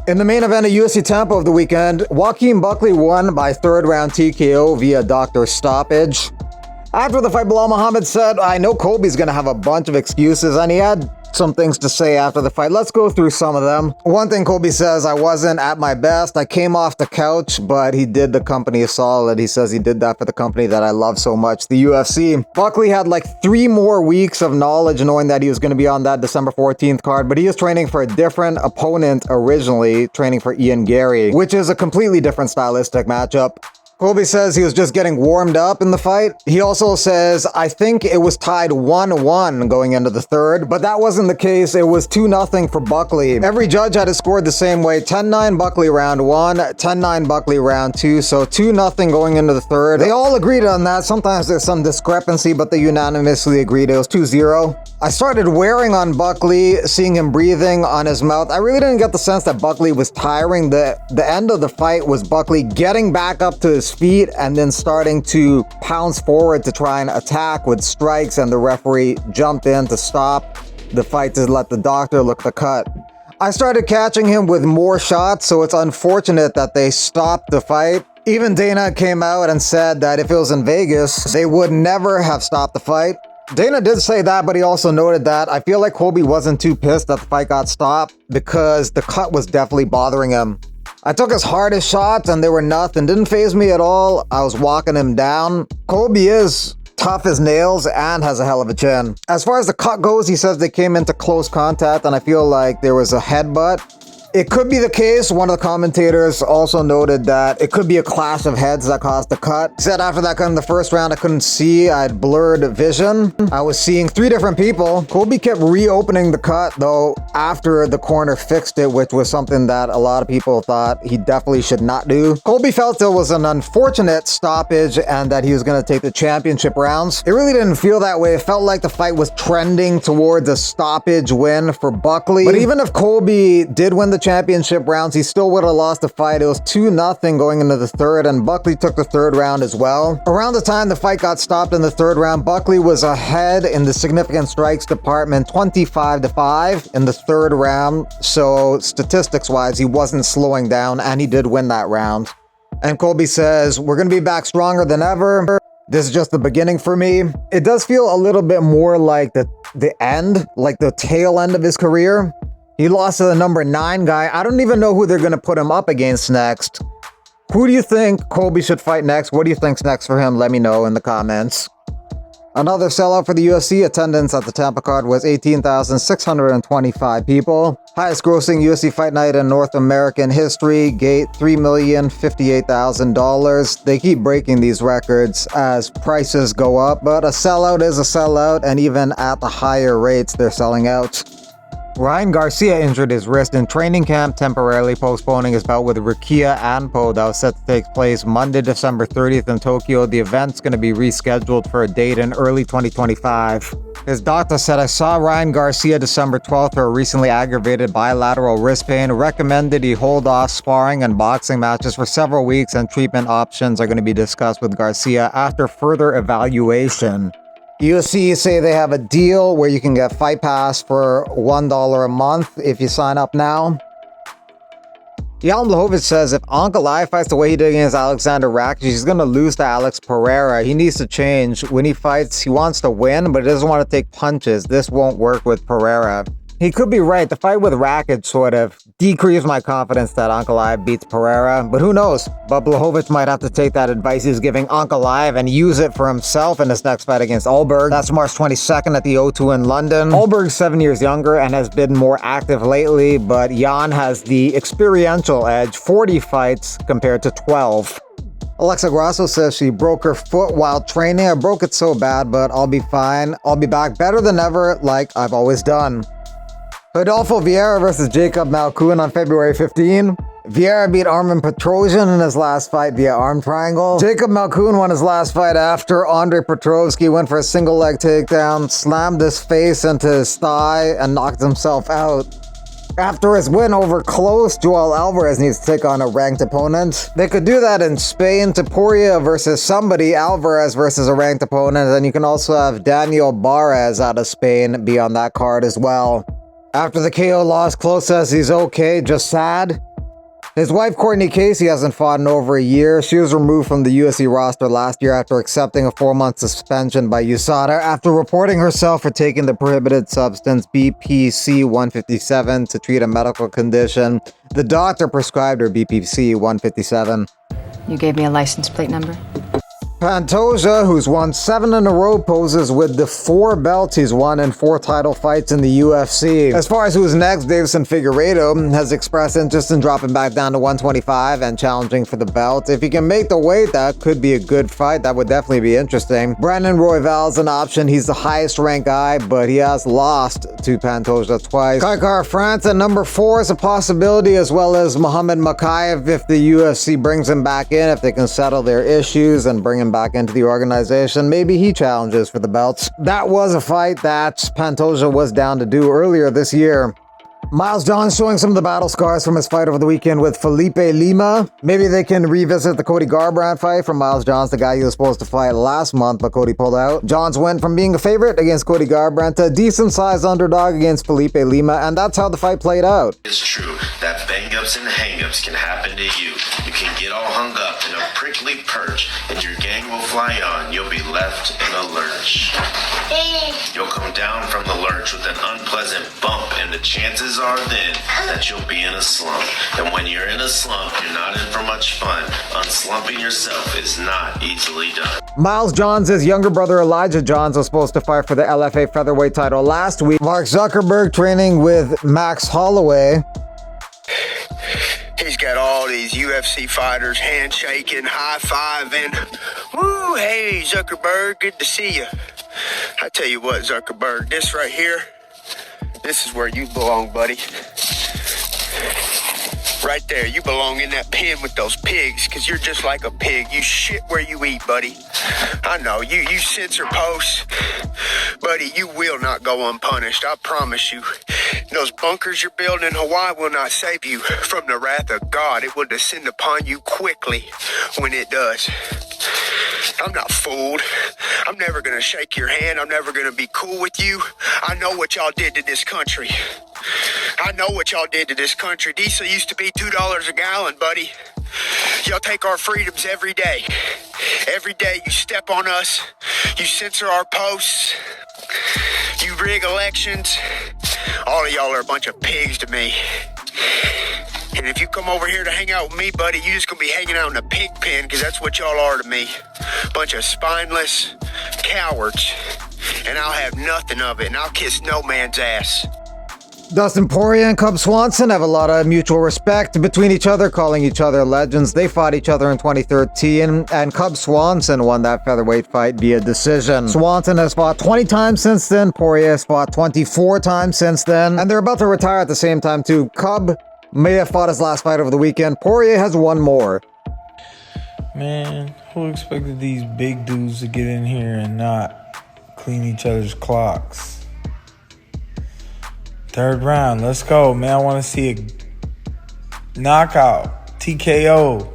In the main event of UFC Tampa of the weekend, Joaquin Buckley won by third round TKO via doctor stoppage. After the fight, Belal Muhammad said, I know Colby's going to have a bunch of excuses, and he had some things to say after the fight. Let's go through some of them. One thing Colby says, I wasn't at my best. I came off the couch, but he did the company a solid. He says he did that for the company that I love so much, the UFC. Buckley had like 3 more weeks of knowledge knowing that he was going to be on that December 14th card, but he is training for a different opponent originally, training for Ian Gary, which is a completely different stylistic matchup. Colby says he was just getting warmed up in the fight. He also says, I think it was tied 1-1 going into the third, but that wasn't the case. It was 2-0 for Buckley. Every judge had it scored the same way. 10-9 Buckley round 1, 10-9 Buckley round 2, so 2-0 going into the third. They all agreed on that. Sometimes there's some discrepancy, but they unanimously agreed it was 2-0. I started wearing on Buckley, seeing him breathing on his mouth. I really didn't get the sense that Buckley was tiring. The end of the fight was Buckley getting back up to his feet and then starting to pounce forward to try and attack with strikes, and the referee jumped in to stop the fight to let the doctor look the cut. I started catching him with more shots, so it's unfortunate that they stopped the fight. Even Dana came out and said that if it was in Vegas, they would never have stopped the fight. Dana did say that, but he also noted that I feel like Colby wasn't too pissed that the fight got stopped because the cut was definitely bothering him. I took his hardest shots and they were nothing. Didn't faze me at all. I was walking him down. Colby is tough as nails and has a hell of a chin. As far as the cut goes, he says they came into close contact and I feel like there was a headbutt. It could be the case. One of the commentators also noted that it could be a clash of heads that caused the cut. He said after that cut in the first round, I couldn't see. I had blurred vision. I was seeing 3 different people. Colby kept reopening the cut though after the corner fixed it, which was something that a lot of people thought he definitely should not do. Colby felt it was an unfortunate stoppage and that he was going to take the championship rounds. It really didn't feel that way. It felt like the fight was trending towards a stoppage win for Buckley. But even if Colby did win the championship rounds, he still would have lost the fight. It was 2-0 going into the third, and Buckley took the third round as well. Around the time the fight got stopped in the third round, Buckley was ahead in the significant strikes department 25-5 in the third round, so statistics wise he wasn't slowing down, and he did win that round. And Colby says, we're going to be back stronger than ever. This is just the beginning for me. It does feel a little bit more like the end, like the tail end of his career. He lost to the number 9 guy. I don't even know who they're going to put him up against next. Who do you think Colby should fight next? What do you think's next for him? Let me know in the comments. Another sellout for the UFC. Attendance at the Tampa card was 18,625 people. Highest grossing UFC fight night in North American history. Gate $3,058,000. They keep breaking these records as prices go up, but a sellout is a sellout, and even at the higher rates, they're selling out. Ryan Garcia injured his wrist in training camp, temporarily postponing his bout with Rikia Anpo that was set to take place Monday, December 30th in Tokyo. The event's going to be rescheduled for a date in early 2025. His doctor said, I saw Ryan Garcia December 12th for a recently aggravated bilateral wrist pain, recommended he hold off sparring and boxing matches for several weeks, and treatment options are going to be discussed with Garcia after further evaluation. UFC say they have a deal where you can get Fight Pass for $1 a month if you sign up now. Blachowicz says if Ankalaev fights the way he did against Alexander Rakic, he's going to lose to Alex Pereira. He needs to change. When he fights, he wants to win, but he doesn't want to take punches. This won't work with Pereira. He could be right. The fight with Rakic sort of decreased my confidence that Ankalaev beats Pereira, but who knows? But Blachowicz might have to take that advice he's giving Ankalaev and use it for himself in his next fight against Ulberg. That's March 22nd at the O2 in London. Ulberg's 7 years younger and has been more active lately, but Jan has the experiential edge, 40 fights compared to 12. Alexa Grasso says she broke her foot while training. I broke it so bad, but I'll be fine. I'll be back better than ever, like I've always done. Rodolfo Vieira versus Jacob Malkoun on February 15. Vieira beat Armen Petrosyan in his last fight via arm triangle. Jacob Malkoun won his last fight after Andre Petrovsky went for a single leg takedown, slammed his face into his thigh, and knocked himself out. After his win over Klose, Joel Alvarez needs to take on a ranked opponent. They could do that in Spain. Topuria versus somebody, Alvarez versus a ranked opponent. And you can also have Daniel Barres out of Spain be on that card as well. After the KO loss, Klose says he's okay, just sad. His wife, Courtney Casey, hasn't fought in over a year. She was removed from the UFC roster last year after accepting a 4-month suspension by USADA after reporting herself for taking the prohibited substance BPC 157 to treat a medical condition. The doctor prescribed her BPC 157. You gave me a license plate number? Pantoja, who's won 7 in a row, poses with the 4 belts he's won in 4 title fights in the UFC. As far as who's next, Davison Figueiredo has expressed interest in dropping back down to 125 and challenging for the belt. If he can make the weight, that could be a good fight. That would definitely be interesting. Brandon Royval's an option. He's the highest ranked guy, but he has lost to Pantoja twice. Kai France at number 4 is a possibility, as well as Muhammad Mokaev if the UFC brings him back in, if they can settle their issues and bring him back into the organization. Maybe he challenges for the belts. That was a fight that Pantoja was down to do earlier this year. Miles Johns showing some of the battle scars from his fight over the weekend with Felipe Lima. Maybe they can revisit the Cody Garbrandt fight from Miles Johns, the guy he was supposed to fight last month, but Cody pulled out. Johns went from being a favorite against Cody Garbrandt to a decent-sized underdog against Felipe Lima, and that's how the fight played out. It's true that bang-ups and hang-ups can happen to you. You can get all hung up in a prickly perch, and your gang will fly on. You'll be left in a lurch. You'll come down from the lurch with an unpleasant bump, and the chances are then that you'll be in a slump. And when you're in a slump, you're not in for much fun. Unslumping yourself is not easily done. Miles Johns' younger brother Elijah Johns was supposed to fight for the LFA featherweight title last week. Mark Zuckerberg training with Max Holloway. He's got all these UFC fighters handshaking, high-fiving. Woo, hey, Zuckerberg, good to see you. I tell you what, Zuckerberg, this right here, this is where you belong, buddy. Right there, you belong in that pen with those pigs, because you're just like a pig. You shit where you eat, buddy. I know, you censor posts. Buddy, you will not go unpunished, I promise you. Those bunkers you're building in Hawaii will not save you from the wrath of God. It will descend upon you quickly when it does. I'm not fooled. I'm never going to shake your hand. I'm never going to be cool with you. I know what y'all did to this country. I know what y'all did to this country. Diesel used to be $2 a gallon, buddy. Y'all take our freedoms every day. Every day you step on us. You censor our posts. You rig elections. All of y'all are a bunch of pigs to me. And if you come over here to hang out with me, buddy, you're just going to be hanging out in a pig pen, because that's what y'all are to me. Bunch of spineless cowards. And I'll have nothing of it, and I'll kiss no man's ass. Dustin Poirier and Cub Swanson have a lot of mutual respect between each other, calling each other legends. They fought each other in 2013, and Cub Swanson won that featherweight fight via decision. Swanson has fought 20 times since then. Poirier has fought 24 times since then, and they're about to retire at the same time too. Cub may have fought his last fight over the weekend. Poirier has one more. Man, who expected these big dudes to get in here and not clean each other's clocks? Third round, let's go, man. I want to see a knockout, TKO.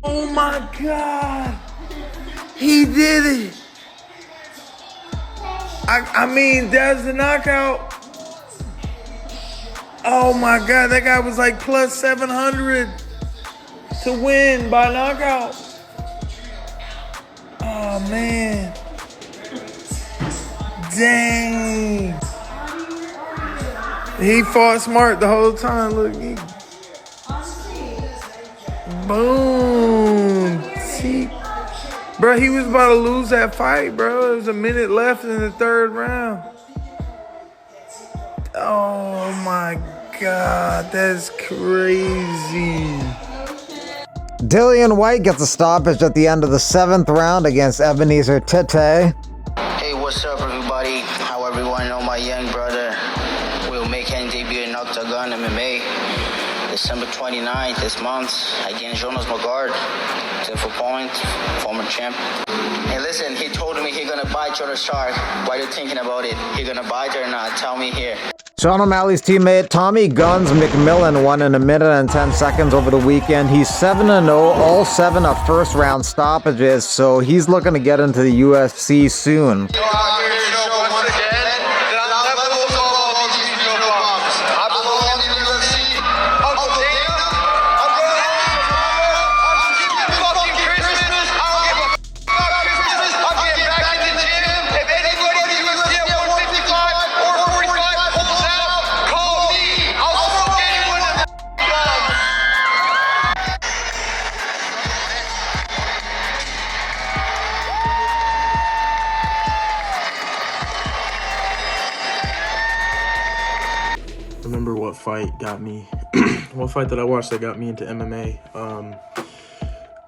Oh my God, he did it. I mean, that's the knockout. Oh my God, that guy was like plus 700 to win by knockout. Oh man, dang. He fought smart the whole time. Look, boom. See, bro, he was about to lose that fight, bro. There was a minute left in the third round. Oh my God, that's crazy. Dillian White gets a stoppage at the end of the 7th round against Ebenezer Tete. Hey, what's up, everybody? How everyone know my young brother will make his debut in Octagon MMA December 29th this month against Jonas Magard, 10 point, former champ. Hey, listen, he told me he gonna bite your shark. Why are you thinking about it? He gonna bite or not? Tell me here. Sean O'Malley's teammate Tommy Guns McMillan won in a minute and 10 seconds over the weekend. He's 7-0, all 7 are first-round stoppages, so he's looking to get into the UFC soon. remember what fight got me, what fight that I watched that got me into MMA.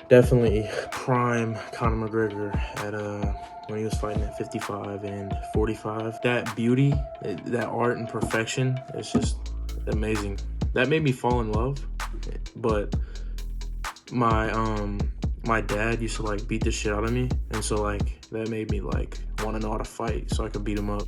Definitely prime Conor McGregor at when he was fighting at 55 and 45. That beauty, that art and perfection, it's just amazing. That made me fall in love. But my dad used to like beat the shit out of me, and so like that made me like want to know how to fight so I could beat him up.